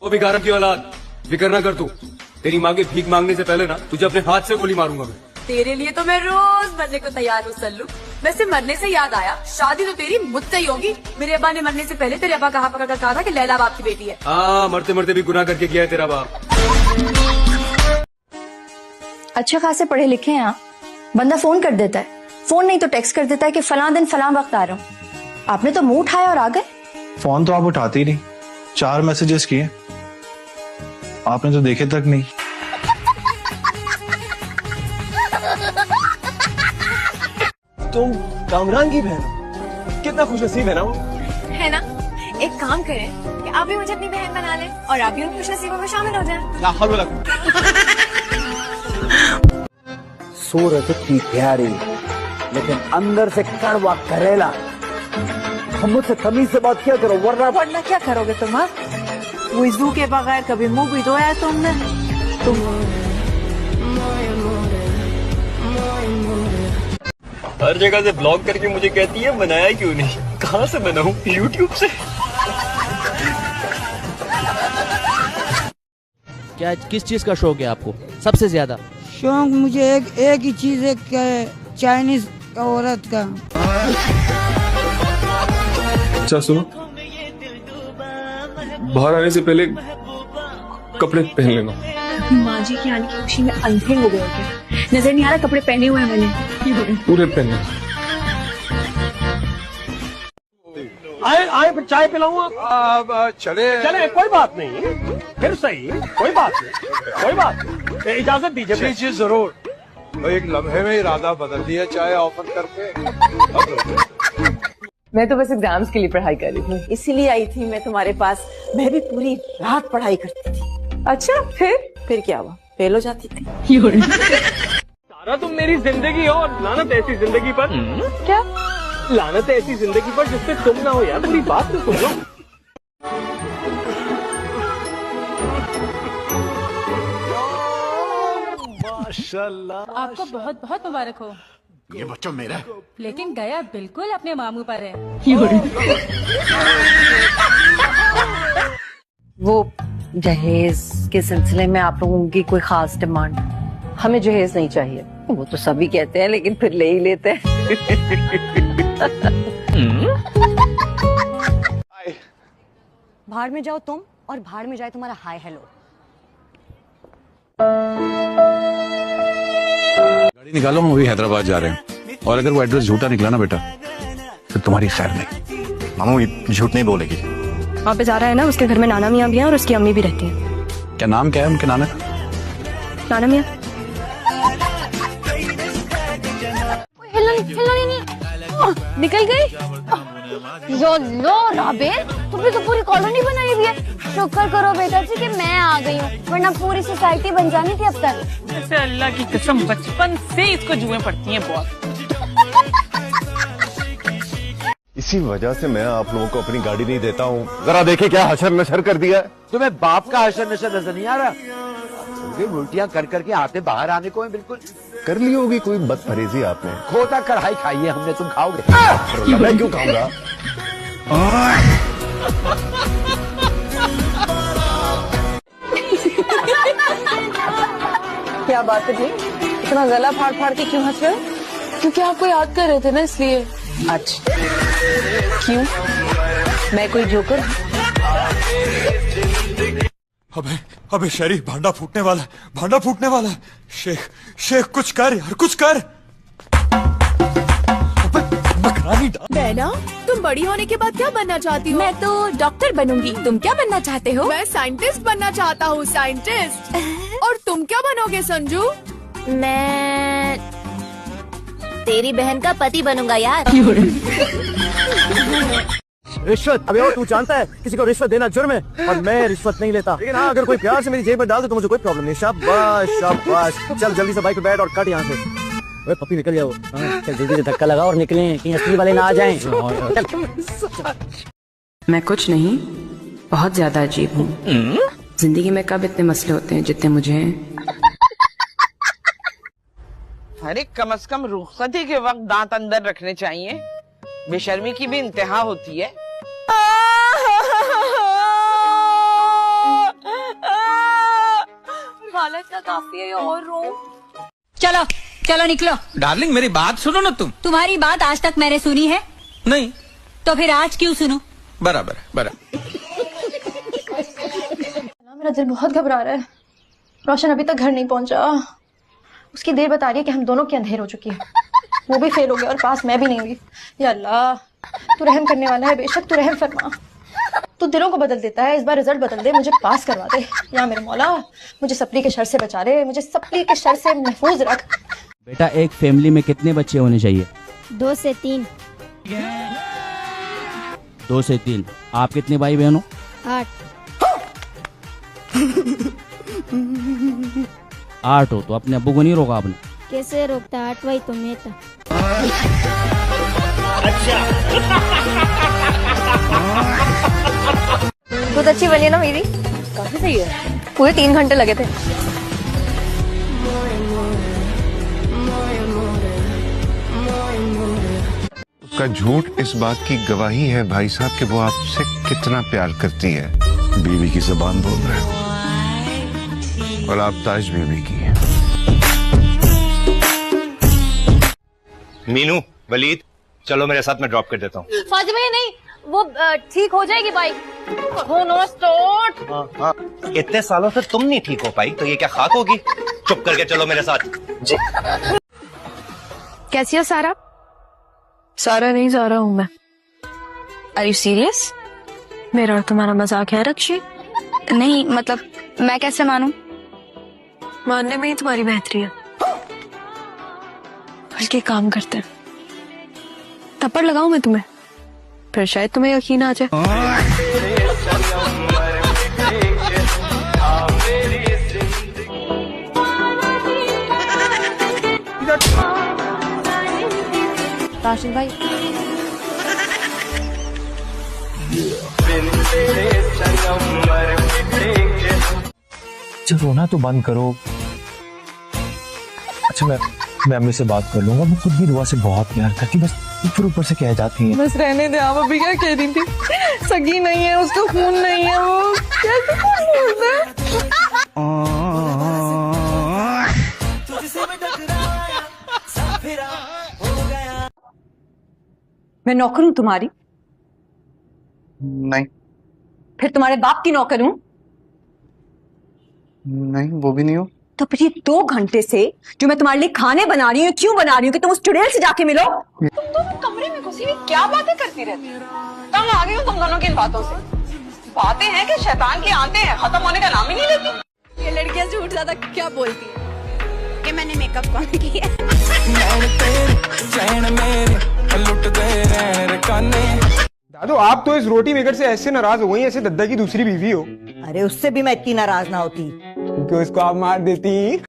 वो भिखारन की औलाद, फिक्र ना कर तू। तेरी माँ के भीख मांगने से पहले ना तुझे अपने हाथ से गोली मारूंगा मैं। तेरे लिए तो मैं रोज मरने को तैयार हूँ सल्लू। वैसे मरने से याद आया, शादी तो तेरी मुझसे ही होगी। मेरे अब्बा ने मरने से पहले तेरे अब्बा कहा पकड़ कर कहा था कि लैला बाप की बेटी है। हाँ, मरते मरते भी गुनाह करके किया है तेरा बाप। अच्छे खासे पढ़े लिखे हैं आप। बंदा फोन कर देता है, फोन नहीं तो टेक्स्ट कर देता है कि फलां दिन फलां वक्त आ रहा हूँ। आपने तो मुंह उठाया और आ गए। फोन तो आप उठाते ही नहीं, 4 मैसेजेस किए, आपने तो देखे तक नहीं। तुम कामरान की बहन हो, कितना खुशनसीब है ना वो। है ना। एक काम करें कि आप भी मुझे अपनी बहन बना लें और आप भी उन खुशनसीबों में शामिल हो जाएं। सूरत की प्यारी लेकिन अंदर से कड़वा करेला। हम मुझसे तमीज से बात क्या करो, वरना क्या करोगे तुम? वुजू के बगैर कभी मुंह भी धोया है तुमने? हर जगह से ब्लॉग करके मुझे कहती है बनाया क्यों नहीं। कहाँ से बनाऊं? YouTube से। क्या किस चीज का शौक है आपको सबसे ज्यादा? शौक मुझे एक ही चीज है, चाइनीज औरत का। अच्छा सुनो, बाहर आने से पहले कपड़े पहन लेना। माँ जी की आने की खुशी में अंधे हो गए क्या? नजर नहीं आ रहा कपड़े पहने हुए हैं मैंने। पूरे पहनने। आए फिर चाय पिलाऊंगा। चले कोई बात नहीं, फिर सही, कोई बात नहीं। इजाजत दीजिए। जी जरूर। तो एक लम्हे में इरादा बदल दिया चाय ऑफर करके। मैं तो बस एग्जाम्स के लिए पढ़ाई कर रही थी, इसीलिए आई थी मैं तुम्हारे पास। मैं भी पूरी रात पढ़ाई करती थी। अच्छा फिर क्या हुआ? फेल हो जाती थी। सारा तुम मेरी जिंदगी हो और लानत ऐसी जिंदगी पर। क्या लानत है ऐसी जिंदगी पर जिसपे तुम ना हो यार। मेरी बात तो सुन लो। माशाल्लाह। आपको बहुत बहुत मुबारक हो। ये बच्चों मेरा है। लेकिन गया बिल्कुल अपने मामू पर है। वो जहेज के सिलसिले में आप लोगों की कोई खास डिमांड? हमें जहेज नहीं चाहिए। वो तो सभी कहते हैं लेकिन फिर ले ही लेते हैं। भाड़ में जाओ तुम और भाड़ में जाए तुम्हारा हाय हेलो। गाड़ी निकालो, हम अभी हैदराबाद जा रहे हैं, और अगर वो एड्रेस झूठा निकला ना बेटा फिर तुम्हारी खैर नहीं। मामू झूठ नहीं बोलेगी। वहाँ पे जा रहा है ना, उसके घर में नाना मियाँ भी हैं और उसकी अम्मी भी रहती हैं। क्या नाम क्या है उनके नाना का? नाना मियाँ। निकल गई। लो राबे, तुमने तो पूरी कॉलोनी बनाई हुई है। शुक्र करो बेटा जी कि मैं आ गई हूँ, वरना पूरी सोसाइटी बन जानी थी अब तक। वैसे अल्लाह की कसम बचपन से इसको जुएं पड़ती हैं बहुत। इसी वजह से मैं आप लोगों को अपनी गाड़ी नहीं देता हूँ। जरा देखिए क्या हशर नशर कर दिया है। तुम्हें बाप का हशर नशर नजर नहीं आ रहा? उल्टियां कर करके आते बाहर आने को है। बिल्कुल कर ली होगी कोई बदपरहेजी आपने। खोता कढ़ाई खाई है हमने, तुम खाओगे? मैं क्यों खाऊंगा? क्या बात है जी, इतना गला फाड़ फाड़ के क्यों हंस रहे हो? क्योंकि आपको याद कर रहे थे ना इसलिए। अच्छा क्यों? मैं कोई जोकर? अबे शरीफ, भांडा फूटने वाला है, भांडा फूटने वाला है। शेख कुछ कर यार, कुछ कर। बहना, तुम बड़ी होने के बाद क्या बनना चाहती हो? मैं तो डॉक्टर बनूंगी। तुम क्या बनना चाहते हो? मैं साइंटिस्ट बनना चाहता हूँ, साइंटिस्ट। और तुम क्या बनोगे संजू? मैं तेरी बहन का पति बनूंगा यार। रिश्वत? अबे तू जानता है किसी को रिश्वत देना जुर्म है, और मैं रिश्वत नहीं लेता। लेकिन हाँ, अगर कोई प्यार से मेरी जेब में डाल दे तो मुझे कोई प्रॉब्लम नहीं। शाबाश शाबाश। चल जल्दी से बाइक पे बैठ और कट यहाँ से। ओए पप्पी निकल जाओ। चल जल्दी से धक्का लगा और निकले, कहीं असली वाले ना आ जाएं। मैं कुछ नहीं, बहुत ज्यादा अजीब हूँ। जिंदगी में कब इतने मसले होते हैं जितने मुझे हैं। अरे कम से कम रुखसती के वक्त दांत अंदर रखने चाहिए। बेशर्मी की भी इंतहा होती है। वाला इतना काफी है और रो। चलो चलो निकलो। डार्लिंग मेरी बात सुनो ना तुम। तुम्हारी बात आज तक मैंने सुनी है नहीं तो फिर आज क्यों सुनूं? बराबर बराबर। मेरा दिल बहुत घबरा रहा है। रोशन अभी तक घर नहीं पहुंचा। उसकी देर बता रही है कि हम दोनों की अंधेर हो चुकी है। वो भी फेल हो गया और पास मैं भी नहीं हुई। या अल्लाह, तू रहम करने वाला है, बेशक तू रहम फरमा। तू दिलों को बदल देता है, इस बार रिजल्ट बदल दे, मुझे पास करवा दे। या मेरे मौला, मुझे सप्ली के शर से बचा ले, मुझे सप्ली के शर से महफूज रख। बेटा एक फैमिली में कितने बच्चे होने चाहिए? 2 से 3। 2 से 3। आप कितने भाई बहन हो? 8। 8 हो तो अपने अब्बू को नहीं रोका आपने? कैसे रोकता? 8 वही तो मैं था। दूध अच्छी बनी है ना मेरी? काफी सही है। पूरे 3 घंटे लगे थे। उसका झूठ इस बात की गवाही है भाई साहब कि वो आपसे कितना प्यार करती है। बीवी की जबान बोल रहे हो और आप ताज बीवी की। मीनू, वलीद, चलो मेरे साथ, मैं ड्रॉप कर देता हूँ। फातिमा ये नहीं, वो ठीक हो जाएगी बाइक। इतने सालों से तुम नहीं ठीक हो पाई तो ये क्या खाक होगी? चुप करके चलो मेरे साथ। जी। कैसी हो सारा? सारा नहीं, सारा हूँ मैं। Are you serious? मेरा और तुम्हारा मजाक है रक्षी? नहीं, मतलब मैं कैसे मानूं? मानने में ही तुम्हारी बेहतरी है। बल्कि काम करते हैं, थप्पड़ लगाऊं मैं तुम्हें, फिर शायद तुम्हें यकीन आ जाए। राशिद भाई, अच्छा रोना तो बंद करो। अच्छा मैं अम्मी से बात कर लूंगा। वो खुद भी दुआ से बहुत प्यार करती, बस ऊपर से कह जाती है। बस रहने दे। आप अभी क्या कह रही थी? सगी नहीं है, उसका खून नहीं है, वो कैसे खून बोलता है? मैं नौकर हूँ तुम्हारी? नहीं फिर तुम्हारे बाप की नौकर हूँ? नहीं, वो भी नहीं हो। तो फिर ये 2 घंटे से जो मैं तुम्हारे लिए खाने बना रही हूँ, क्यों बना रही हूँ? कि तुम उस चुड़ैल से जाके मिलो। तुम दोनों कमरे में घुसी हुई क्या बातें करती रहती हो? तंग आ गई हूँ तुम दोनों की इन बातों से। बातें हैं कि शैतान की आते हैं, खत्म होने का नाम ही नहीं लेती। ये लड़कियां झूठ ज्यादा क्या बोलती हैं? कि मैंने मेकअप कौन किया? दादू आप तो इस रोटी मेकर से ऐसे नाराज हो गई ऐसे दद्दा की दूसरी बीवी हो। अरे उससे भी मैं इतनी नाराज ना होती क्योंकि उसको आप मार देती।